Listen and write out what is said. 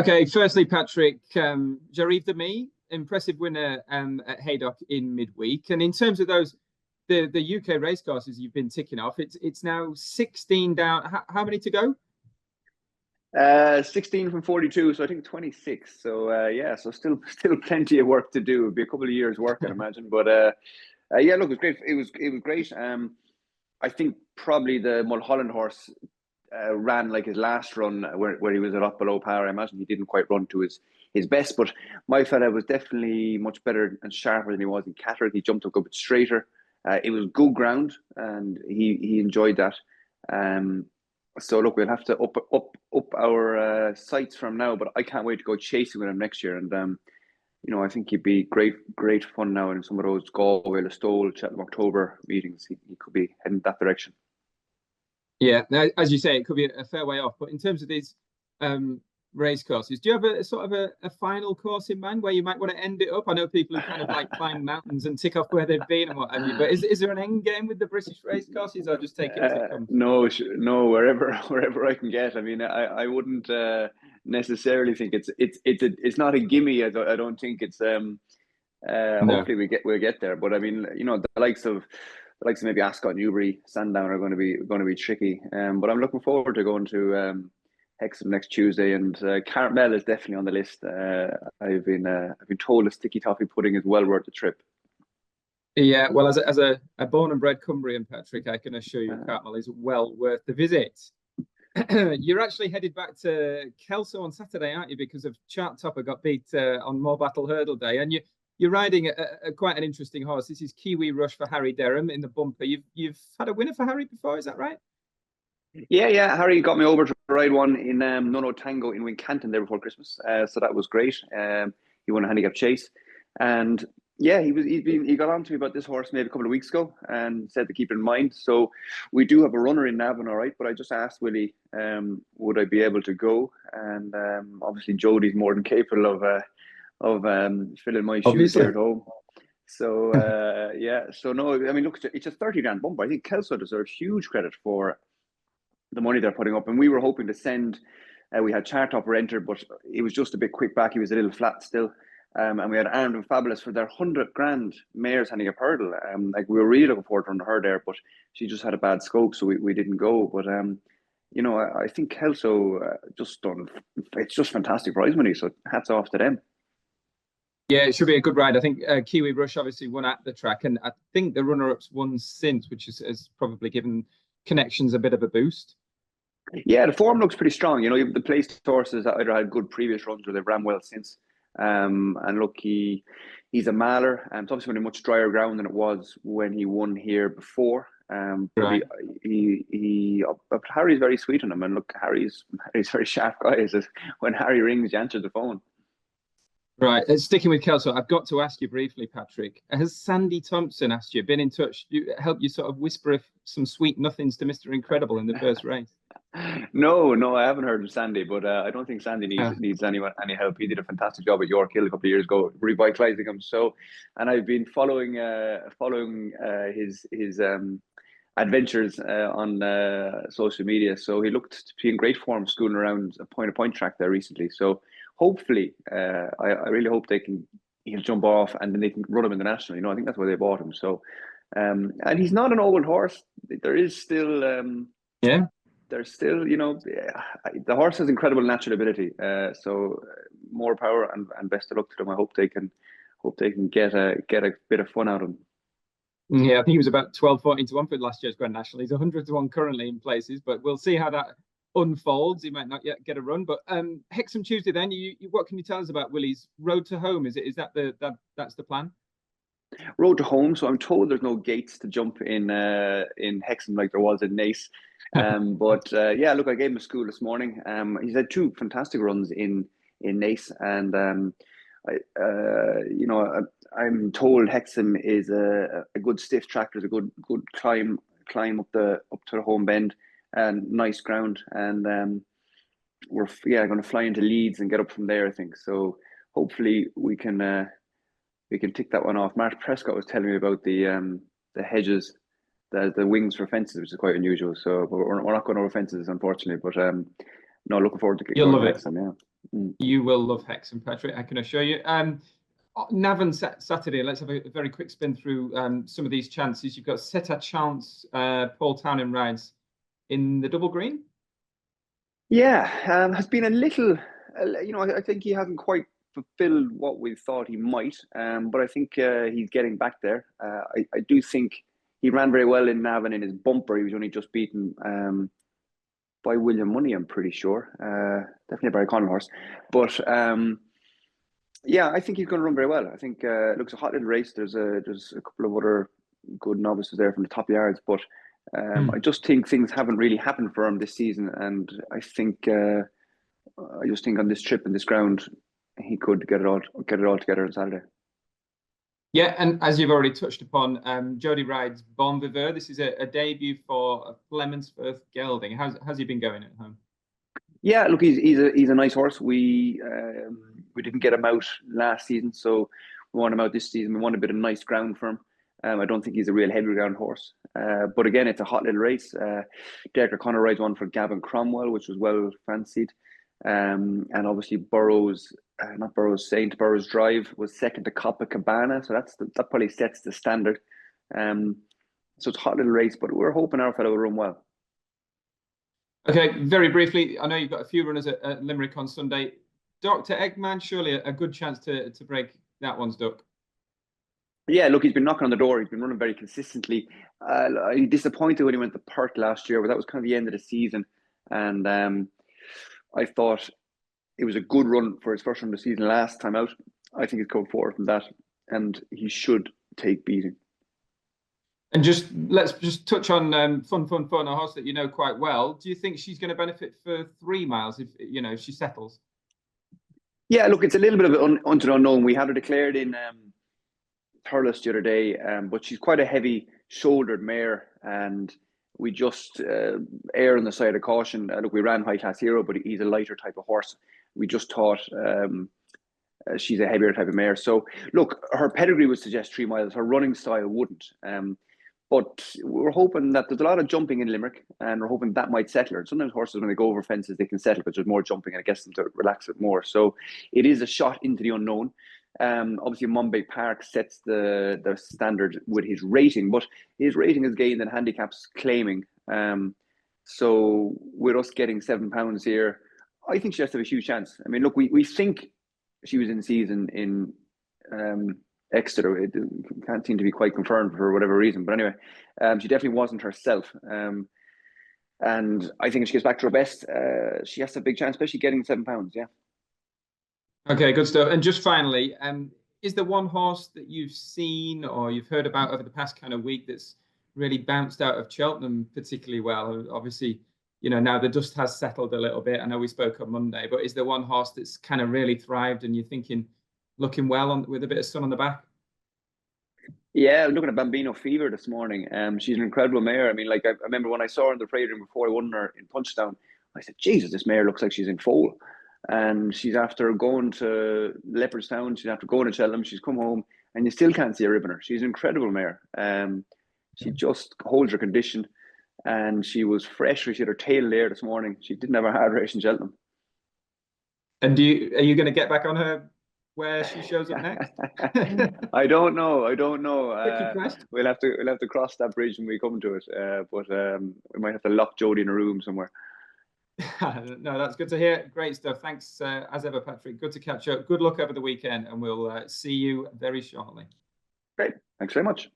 Okay, firstly, Patrick, J'arrive de Me, impressive winner at Haydock in midweek. And in terms of the UK racecourses you've been ticking off, it's now 16 down. How many to go? 16 from 42, so I think 26. So yeah, so still plenty of work to do. It'll be a couple of years' work, I'd imagine. But yeah, look, it was great. It was great. I think probably the Mulholland horse ran like his last run where he was a lot below par. I imagine he didn't quite run to his best, but my fella was definitely much better and sharper than he was in Catterick. He jumped up a bit straighter. It was good ground, and he enjoyed that. So look, we'll have to up our sights from now, but I can't wait to go chasing with him next year. And I think he'd be great fun now in some of those Galway, Listowel, Cheltenham October meetings. He could be heading that direction. Yeah, now, as you say, it could be a fair way off. But in terms of these race courses, do you have a sort of a final course in mind where you might want to end it up? I know people who kind of like climb mountains and tick off where they've been and what have you. But is there an end game with the British race courses, or just take it as it comes? No, wherever I can get. I mean, I wouldn't necessarily think it's not a gimme. I don't think it's No. hopefully we'll get there. But I mean, the likes of maybe Ascot, Newbury, Sandown are going to be tricky. But I'm looking forward to going to Hexham next Tuesday, and Cartmel is definitely on the list. I've been told a sticky toffee pudding is well worth the trip. Yeah, well, as a born and bred Cumbrian, Patrick, I can assure you Cartmel is well worth the visit. You're actually headed back to Kelso on Saturday, aren't you? Because of Chart Topper got beat on More Battle Hurdle Day, and you're riding quite an interesting horse. This is Kiwi Rush for Harry Derham in the bumper. You've had a winner for Harry before, is that right? Yeah. Harry got me over to ride one in Nono Tango in Wincanton there before Christmas. So that was great. He won a handicap chase, and yeah, he got on to me about this horse maybe a couple of weeks ago and said to keep it in mind. So we do have a runner in Navan, all right. But I just asked Willie, would I be able to go? And obviously Jodie's more than capable of filling my shoes here at home. So yeah, so no, I mean, look, it's a 30 grand bumper. I think Kelso deserves huge credit for the money they're putting up, and we were hoping to send. We had Chartopper enter, but it was just a bit quick back. He was a little flat still, and we had Armed and Fabulous for their 100 grand mares handicap hurdle. Like we were really looking forward to running her there, but she just had a bad scope, so we didn't go. But I think Kelso just done. It's just fantastic prize money. So hats off to them. Yeah, it should be a good ride. I think Kiwi Rush obviously won at the track, and I think the runner-up's won since, which has probably given Connections a bit of a boost. Yeah, the form looks pretty strong. The placed horses that either had good previous runs or they've ran well since. And look, he's a maler. It's obviously on a much drier ground than it was when he won here before. But Harry's very sweet on him. And look, Harry's a very sharp guy. When Harry rings, you answer the phone. Right, sticking with Kelso, I've got to ask you briefly, Patrick. Has Sandy Thompson asked you, been in touch, help you sort of whisper some sweet nothings to Mr. Incredible in the first race? No, I haven't heard of Sandy, but I don't think Sandy needs any help. He did a fantastic job at York Hill a couple of years ago, revitalizing him. So, and I've been following his adventures on social media. So he looked to be in great form, schooling around a point track there recently. So hopefully, I really hope he'll jump off and then they can run him in the national. I think that's why they bought him. So, and he's not an old horse. There is still, there's still, the horse has incredible natural ability. So more power and best of luck to them. I hope they can get a bit of fun out of him. Yeah, I think he was about 12-14 to 1 for last year's Grand National. He's 100 to 1 currently in places, but we'll see how that unfolds. He might not yet get a run, but Hexham Tuesday. Then, what can you tell us about Willie's road to home? Is that's the plan? Road to home. So I'm told there's no gates to jump in Hexham like there was in Naas. But yeah, look, I gave him a school this morning. He's had 2 fantastic runs in Naas, and I'm told Hexham is a good stiff track. There's a good climb up to the home bend, and nice ground. And we're going to fly into Leeds and get up from there, I think. So hopefully we can tick that one off. Mark Prescott was telling me about the hedges, the wings for fences, which is quite unusual. So we're not going over fences, unfortunately. But no, looking forward to You'll love it. Hexham, yeah. You will love Hexham, Patrick, I can assure you. Navan Saturday, let's have a very quick spin through some of these chances. You've got Set a Chance, Paul Townend rides in the double green. Yeah, has been a little, I think he hasn't quite fulfilled what we thought he might, but I think he's getting back there. I do think he ran very well in Navan in his bumper. He was only just beaten by William Money, I'm pretty sure. Definitely a very common horse. But yeah, I think he's going to run very well. I think it looks a hot little race. There's a couple of other good novices there from the top yards, but I just think things haven't really happened for him this season, and I just think on this trip and this ground, he could get it all together on Saturday. Yeah, and as you've already touched upon, Jody rides Bon Viveur. This is a debut for Flemensforth Gelding. How's he been going at home? Yeah, look, he's a nice horse. We didn't get him out last season, so we want him out this season. We want a bit of nice ground for him. I don't think he's a real heavy ground horse. But again, it's a hot little race. Derek O'Connor rides one for Gavin Cromwell, which was well fancied. And obviously St. Burrows Drive was second to Copacabana. So that probably sets the standard. So it's a hot little race, but we're hoping our fellow will run well. Okay, very briefly, I know you've got a few runners at Limerick on Sunday. Dr. Eggman, surely a good chance to break that one's duck. Yeah, look, he's been knocking on the door. He's been running very consistently. He disappointed when he went to Perth last year, but that was kind of the end of the season. And I thought it was a good run for his first run of the season last time out. I think he's come forward from that, and he should take beating. And let's just touch on Fun, a horse that you know quite well. Do you think she's going to benefit for 3 miles if she settles? Yeah, look, it's a little bit of an unto the unknown. We had her declared in Thurles the other day, but she's quite a heavy-shouldered mare, and we just err on the side of caution. Look, we ran High Class Hero, but he's a lighter type of horse. We just thought she's a heavier type of mare. So, look, her pedigree would suggest 3 miles. Her running style wouldn't. But we're hoping that there's a lot of jumping in Limerick, and we're hoping that might settle her. Sometimes horses, when they go over fences, they can settle, but there's more jumping, and it gets them to relax a bit more. So it is a shot into the unknown. Obviously, Monbeg Park sets the standard with his rating, but his rating is gained in handicaps claiming. So with us getting £7 here, I think she has to have a huge chance. I mean, look, we think she was in season in Exeter. It can't seem to be quite confirmed for whatever reason, but anyway, she definitely wasn't herself. And I think if she gets back to her best, she has a big chance, especially getting £7. Yeah. Okay, good stuff. And just finally, is there one horse that you've seen or you've heard about over the past kind of week that's really bounced out of Cheltenham particularly well? Obviously, now the dust has settled a little bit. I know we spoke on Monday, but is there one horse that's kind of really thrived and you're thinking looking well with a bit of sun on the back? Yeah, I'm looking at Bambino Fever this morning. She's an incredible mare. I mean, like I remember when I saw her in the Friday room before I won her in Punchdown, I said, Jesus, this mare looks like she's in foal. And she's after going to Leopardstown, she's after going to Cheltenham, she's come home, and you still can't see a ribbon her. She's an incredible mare. She just holds her condition, and she was fresh. She had her tail there this morning. She didn't have a hard race in Cheltenham. And are you going to get back on her where she shows up next? I don't know. We'll have to cross that bridge when we come to it. But we might have to lock Jodie in a room somewhere. No, that's good to hear. Great stuff. Thanks as ever, Patrick. Good to catch up. Good luck over the weekend, and we'll see you very shortly. Great. Thanks very much.